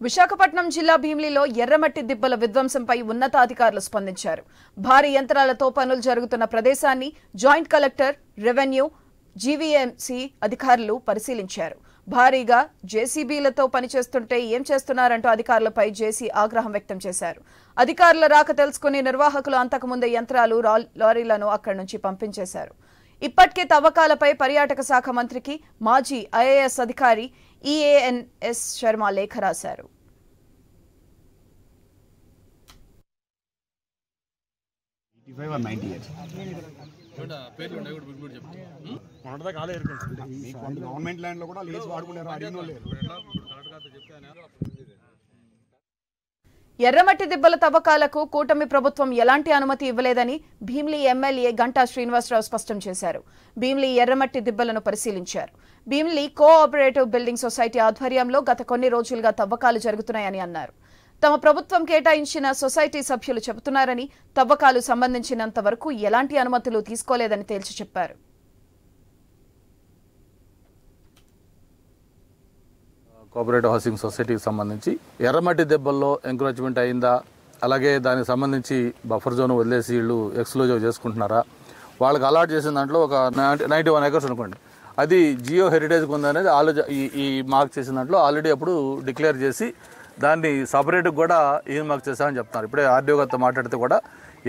విశాఖపట్నం జిల్లా భీమిలిలో ఎర్రమట్టి దిబ్బల విధ్వంసంపై ఉన్నతాధికారులు స్పందించారు. భారీ యంత్రాలతో పనులు జరుగుతున్న ప్రదేశాన్ని జాయింట్ కలెక్టర్, రెవెన్యూ, జీవీఎంసీ అధికారులు పరిశీలించారు. భారీగా జేసీబీలతో పనిచేస్తుంటే ఏం చేస్తున్నారంటూ అధికారులపై జేసీ ఆగ్రహం వ్యక్తం చేశారు. అధికారుల రాక తెలుసుకుని నిర్వాహకులు అంతకుముందే యంత్రాలు, లారీలను అక్కడి నుంచి పంపించేశారు. ఇప్పటికే తవ్వకాలపై పర్యాటక శాఖ మంత్రికి మాజీ ఐఏఎస్ అధికారి ఈఏఎన్ఎస్ శర్మ లేఖ రాశారు. ఎర్రమట్టి దిబ్బల తవ్వకాలకు కూటమి ప్రభుత్వం ఎలాంటి అనుమతి ఇవ్వలేదని భీమిలి ఎమ్మెల్యే గంటా శ్రీనివాసరావు స్పష్టం చేశారు. భీమిలి ఎర్రమట్టి దిబ్బలను పరిశీలించారు. భీమిలి కోఆపరేటివ్ బిల్డింగ్ సొసైటీ ఆధ్వర్యంలో గత కొన్ని రోజులుగా తవ్వకాలు జరుగుతున్నాయని అన్నారు. తమ ప్రభుత్వం కేటాయించిన సొసైటీ సభ్యులు చెబుతున్నారని, తవ్వకాలు సంబంధించినంత వరకు ఎలాంటి అనుమతులు తీసుకోలేదని తేల్చి చెప్పారు. కోఆపరేటివ్ హౌసింగ్ సొసైటీకి సంబంధించి ఎర్రమట్టి దెబ్బల్లో ఎంక్రోచ్మెంట్ అయిందా, అలాగే దానికి సంబంధించి బఫర్ జోన్ వదిలేసి వీళ్ళు ఎక్స్క్లూజివ్ చేసుకుంటున్నారా, వాళ్ళకి అలాట్ చేసిన దాంట్లో ఒక 91 acres అనుకోండి, అది జియో హెరిటేజ్కి ఉందనేది ఈ మార్క్ చేసిన దాంట్లో ఆల్రెడీ అప్పుడు డిక్లేర్ చేసి దాన్ని సపరేట్గా కూడా మార్క్ చేశామని చెప్తున్నారు. ఇప్పుడే ఆర్డీఓ గారితో మాట్లాడితే కూడా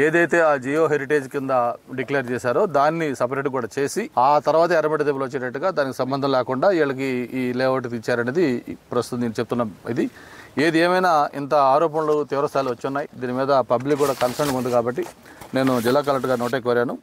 ఏదైతే ఆ జియో హెరిటేజ్ కింద డిక్లేర్ చేశారో దాన్ని సపరేట్ కూడా చేసి ఆ తర్వాత ఎర్రమట్టి దెబ్బలు వచ్చేటట్టుగా దానికి సంబంధం లేకుండా వీళ్ళకి ఈ లేఅవుట్ ఇచ్చారనేది ప్రస్తుతం నేను చెప్తున్న ఇది. ఏది ఏమైనా ఇంత ఆరోపణలు తీవ్రస్థాయిలో వచ్చున్నాయి. దీని మీద పబ్లిక్ కూడా కన్సర్న్ ఉంది కాబట్టి నేను జిల్లా కలెక్టర్ గారు నోటే కోరాను.